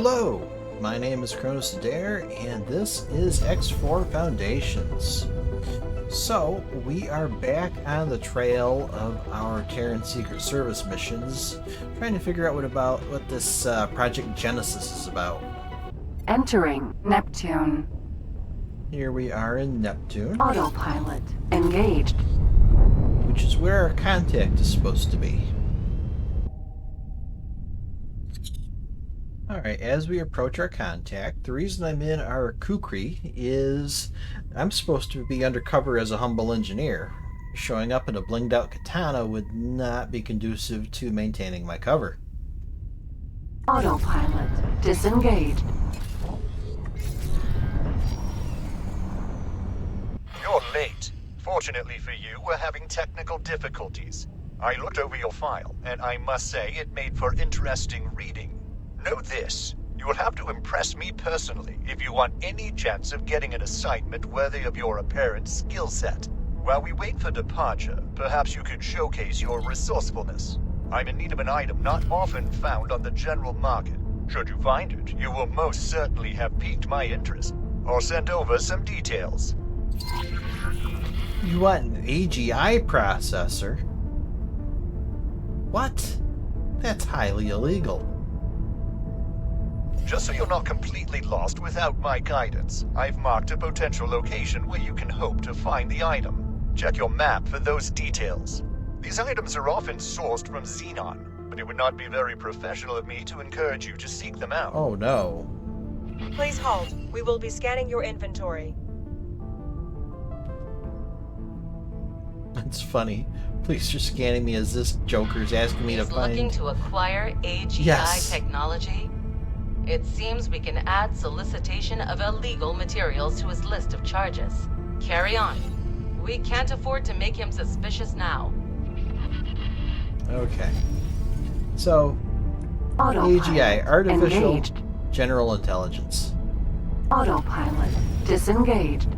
Hello, my name is Kronos Adair, and this is X4 Foundations. So, we are back on the trail of our Terran Secret Service missions, trying to figure out what this Project Genesis is about. Entering Neptune. Here we are in Neptune, Autopilot engaged. which is where our contact is supposed to be. Alright, as we approach our contact, the reason I'm in our kukri is I'm supposed to be undercover as a humble engineer. Showing up in a blinged out katana would not be conducive to maintaining my cover. Autopilot disengaged. You're late. Fortunately for you, we're having technical difficulties. I looked over your file, and I must say it made for interesting reading. Know this, you will have to impress me personally if you want any chance of getting an assignment worthy of your apparent skill set. While we wait for departure, perhaps you could showcase your resourcefulness. I'm in need of an item not often found on the general market. Should you find it, you will most certainly have piqued my interest. I'll send over some details. You want an AGI processor? What? That's highly illegal. Just so you're not completely lost without my guidance, I've marked a potential location where you can hope to find the item. Check your map for those details. These items are often sourced from Xenon, but it would not be very professional of me to encourage you to seek them out. Oh no. Please halt. We will be scanning your inventory. That's funny. Police are scanning me as this Joker's asking me to He's find... looking to acquire AGI Yes. technology. It seems we can add solicitation of illegal materials to his list of charges. Carry on. We can't afford to make him suspicious now. Okay. So, Autopilot AGI, Artificial engaged. General Intelligence. Autopilot disengaged.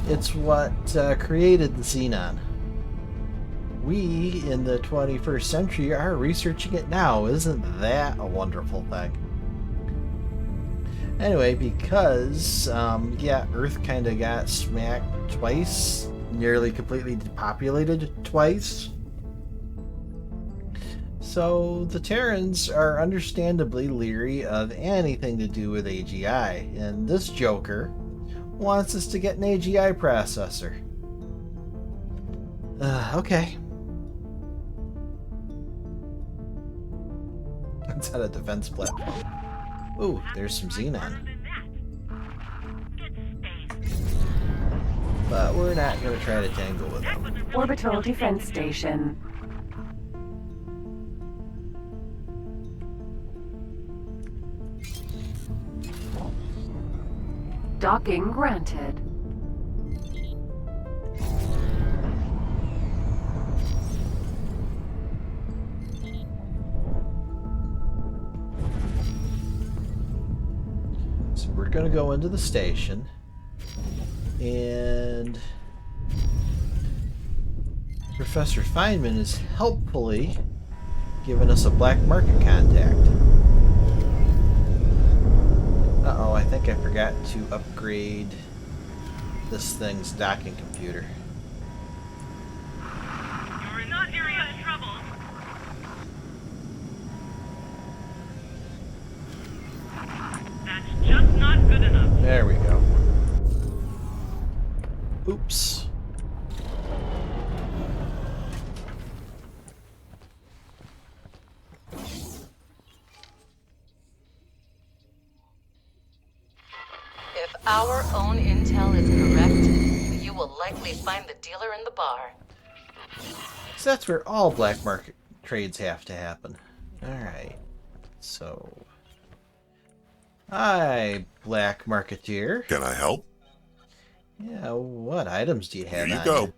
It's what created the Xenon. We, in the 21st century, are researching it now. Isn't that a wonderful thing? Anyway, because, Earth kind of got smacked twice, nearly completely depopulated twice. So, the Terrans are understandably leery of anything to do with AGI, and this Joker wants us to get an AGI processor. Okay. It's on a defense platform. Ooh, there's some Xenon. But we're not going to try to tangle with them. Orbital defense station. Docking granted. So we're going to go into the station. And Professor Feynman is helpfully giving us a black market contact. Uh-oh, I think I forgot to upgrade this thing's docking computer. You're in not serious trouble. That's just not good enough. There we go. Oops. If our own intel is correct, you will likely find the dealer in the bar. So that's where all black market trades have to happen. Alright. So... Hi, black marketeer. Can I help? Yeah, what items do you have Here you on go.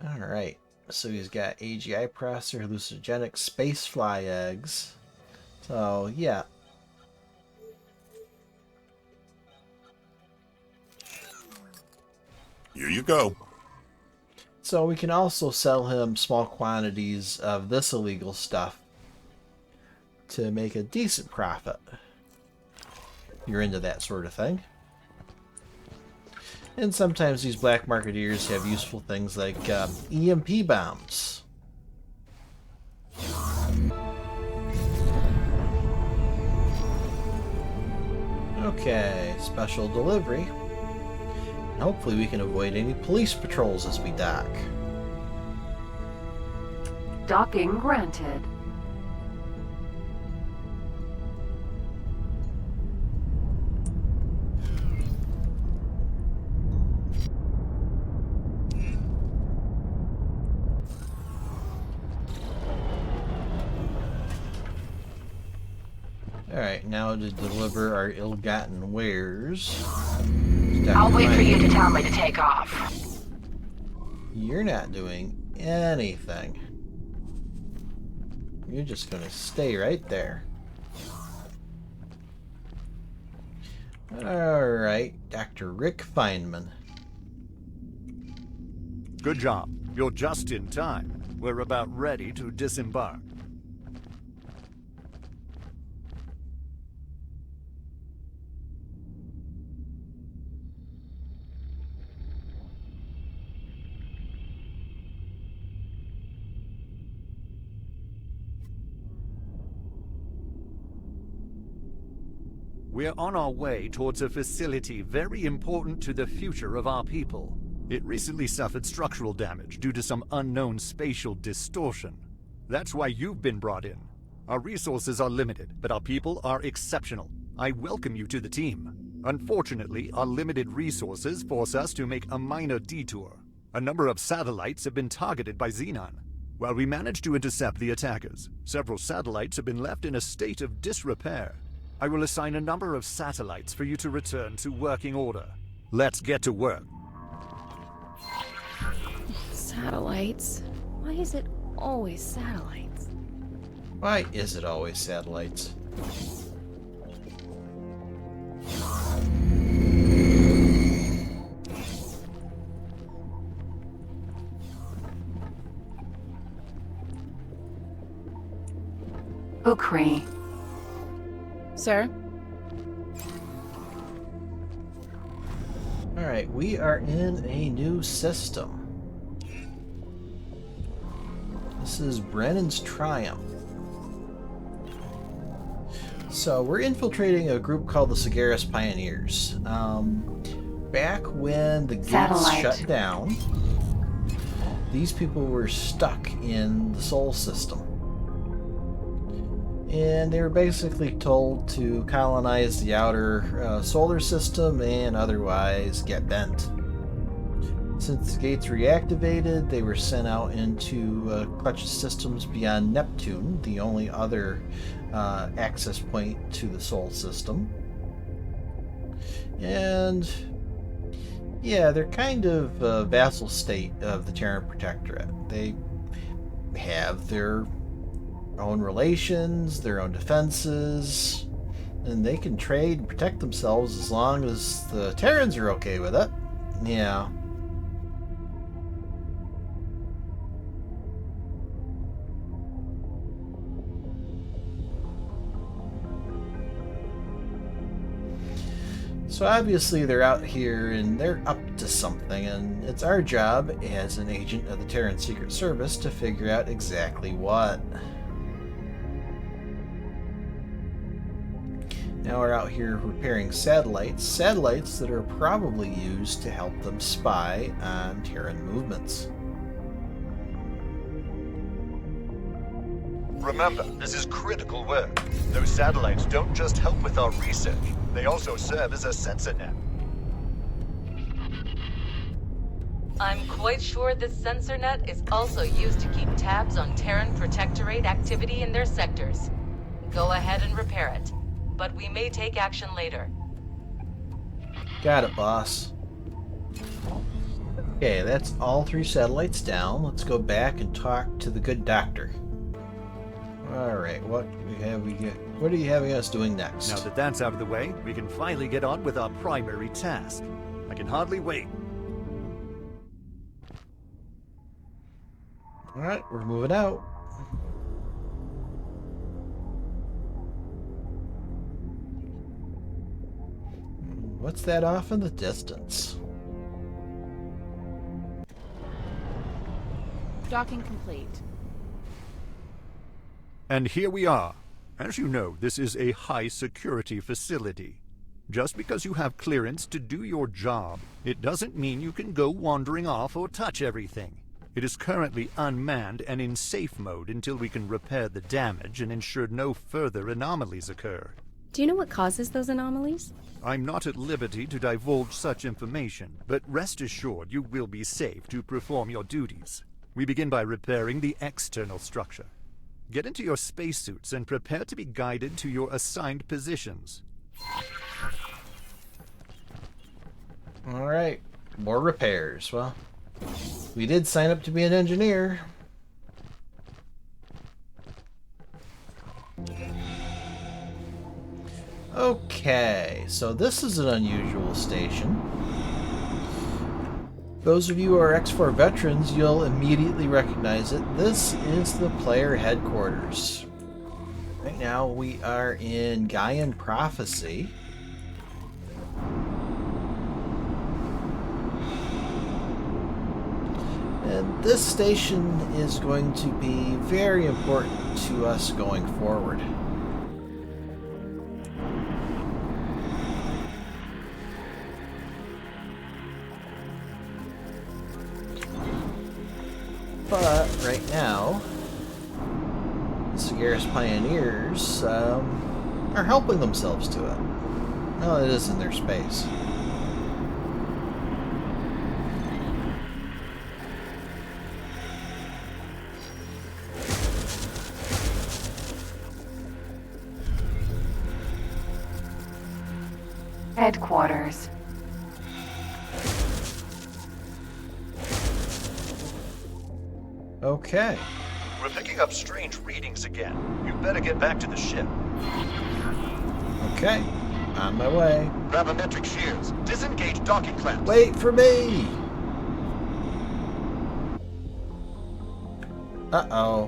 Alright. So he's got AGI processor, hallucinogenic spacefly eggs. So, yeah. Here you go. So we can also sell him small quantities of this illegal stuff. to make a decent profit. You're into that sort of thing. And sometimes these black marketeers have useful things like EMP bombs. Okay, special delivery. And hopefully we can avoid any police patrols as we dock. Docking granted. Alright, now to deliver our ill-gotten wares. I'll wait for you to tell me to take off. You're not doing anything. You're just gonna stay right there. Alright, Dr. Rick Feynman. Good job. You're just in time. We're about ready to disembark. We're on our way towards a facility very important to the future of our people. It recently suffered structural damage due to some unknown spatial distortion. That's why you've been brought in. Our resources are limited, but our people are exceptional. I welcome you to the team. Unfortunately, our limited resources force us to make a minor detour. A number of satellites have been targeted by Xenon. While we managed to intercept the attackers, several satellites have been left in a state of disrepair. I will assign a number of satellites for you to return to working order. Let's get to work. Satellites? Why is it always satellites? Why is it always satellites? Ukri. Sir? Alright, we are in a new system. This is Brennan's Triumph. So, we're infiltrating a group called the Sagaris Pioneers. Back when the gates Satellite. shut down, these people were stuck in the Sol system. And they were basically told to colonize the outer solar system and otherwise get bent. Since the gates reactivated, they were sent out into clutch systems beyond Neptune, the only other access point to the Sol system. And yeah, they're kind of a vassal state of the Terran Protectorate. They have their own relations, their own defenses, and they can trade and protect themselves as long as the Terrans are okay with it. Yeah. So obviously they're out here and they're up to something, and it's our job as an agent of the Terran Secret Service to figure out exactly what. Now we're out here repairing satellites that are probably used to help them spy on Terran movements. Remember, this is critical work. Those satellites don't just help with our research, they also serve as a sensor net. I'm quite sure this sensor net is also used to keep tabs on Terran Protectorate activity in their sectors. Go ahead and repair it, but we may take action later. Got it, boss. Okay, that's all 3 satellites down. Let's go back and talk to the good doctor. Alright, what are you having us doing next? Now that that's out of the way, we can finally get on with our primary task. I can hardly wait. Alright, we're moving out. What's that off in the distance? Docking complete. And here we are. As you know, this is a high-security facility. Just because you have clearance to do your job, it doesn't mean you can go wandering off or touch everything. It is currently unmanned and in safe mode until we can repair the damage and ensure no further anomalies occur. Do you know what causes those anomalies? I'm not at liberty to divulge such information, but rest assured you will be safe to perform your duties. We begin by repairing the external structure. Get into your spacesuits and prepare to be guided to your assigned positions. Alright, more repairs. Well, we did sign up to be an engineer. Okay, so this is an unusual station. Those of you who are X4 veterans, you'll immediately recognize it. This is the player headquarters. Right now we are in Gaian Prophecy. And this station is going to be very important to us going forward. But right now, the Sagaris Pioneers are helping themselves to it. Well, it is in their space. Headquarters. Okay. We're picking up strange readings again. You better get back to the ship. Okay. On my way. Gravimetric shields. Disengage docking clamps. Wait for me! Uh-oh.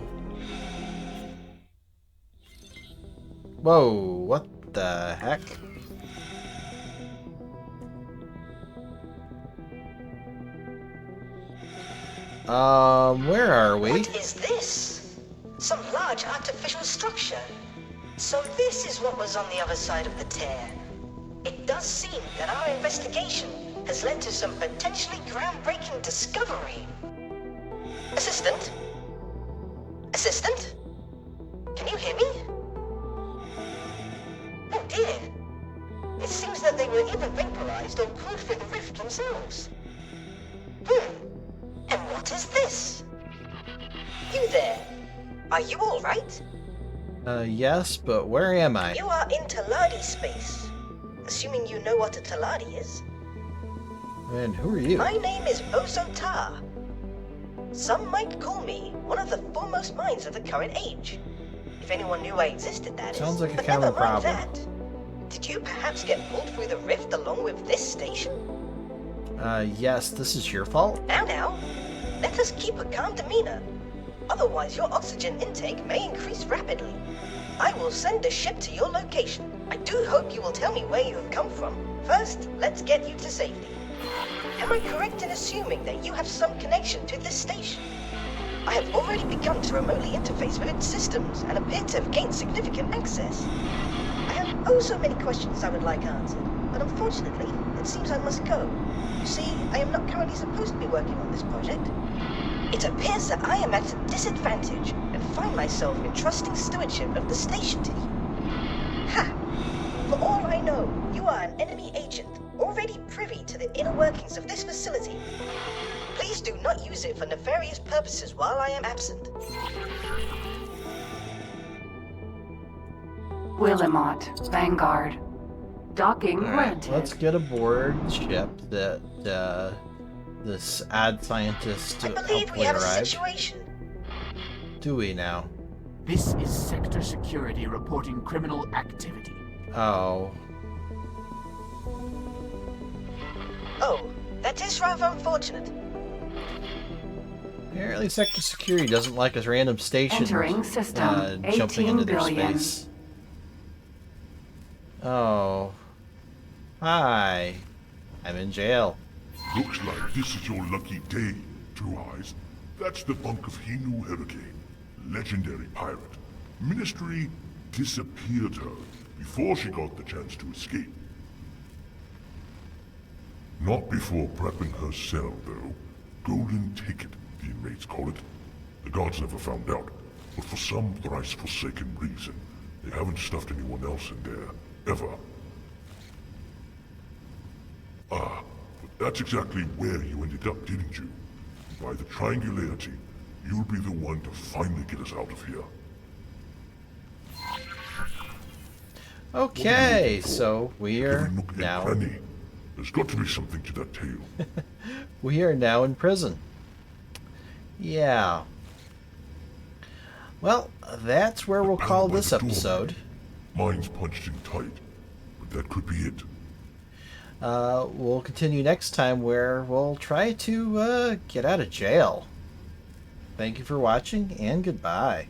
Whoa, what the heck? Where are we? What is this? Some large artificial structure. So this is what was on the other side of the tear. It does seem that our investigation has led to some potentially groundbreaking discovery. Assistant? Assistant? Can you hear me? Oh dear. It seems that they were either vaporized or pulled through the rift themselves. And what is this? You there. Are you alright? Yes, but where am I? You are in Taladi space. Assuming you know what a Taladi is. And who are you? My name is Boso Ta. Some might call me one of the foremost minds of the current age. If anyone knew I existed, that Sounds is. like a But common never mind problem. that. Did you perhaps get pulled through the rift along with this station? Yes, this is your fault? Now, let us keep a calm demeanor. Otherwise, your oxygen intake may increase rapidly. I will send a ship to your location. I do hope you will tell me where you have come from. First, let's get you to safety. Am I correct in assuming that you have some connection to this station? I have already begun to remotely interface with its systems and appear to have gained significant access. I have oh so many questions I would like answered, but unfortunately, it seems I must go. You see, I am not currently supposed to be working on this project. It appears that I am at a disadvantage and find myself entrusting stewardship of the station to you. Ha! For all I know, you are an enemy agent, already privy to the inner workings of this facility. Please do not use it for nefarious purposes while I am absent. Willamot, Vanguard. Docking Alright, granted. let's get aboard the ship that this odd scientist I believe we hopefully have a arrived. situation. Do we now? This is Sector Security reporting criminal activity. Oh. Oh, that is rather unfortunate. Apparently Sector Security doesn't like us random stations Entering system, jumping 18 into their billion. space. Oh. Hi. I'm in jail. Looks like this is your lucky day, Two Eyes. That's the bunk of Hinu Hurricane, legendary pirate. Ministry disappeared her before she got the chance to escape. Not before prepping her cell, though. Golden ticket, the inmates call it. The guards never found out, but for some thrice-forsaken reason, they haven't stuffed anyone else in there, ever. Ah, but that's exactly where you ended up, didn't you? By the triangularity, you'll be the one to finally get us out of here. Okay, so we are Nook and now... cranny. There's got to be something to that tale. We are now in prison. Yeah. Well, that's where we'll call this episode. Mine's punched in tight, but that could be it. We'll continue next time where we'll try to get out of jail. Thank you for watching, and goodbye.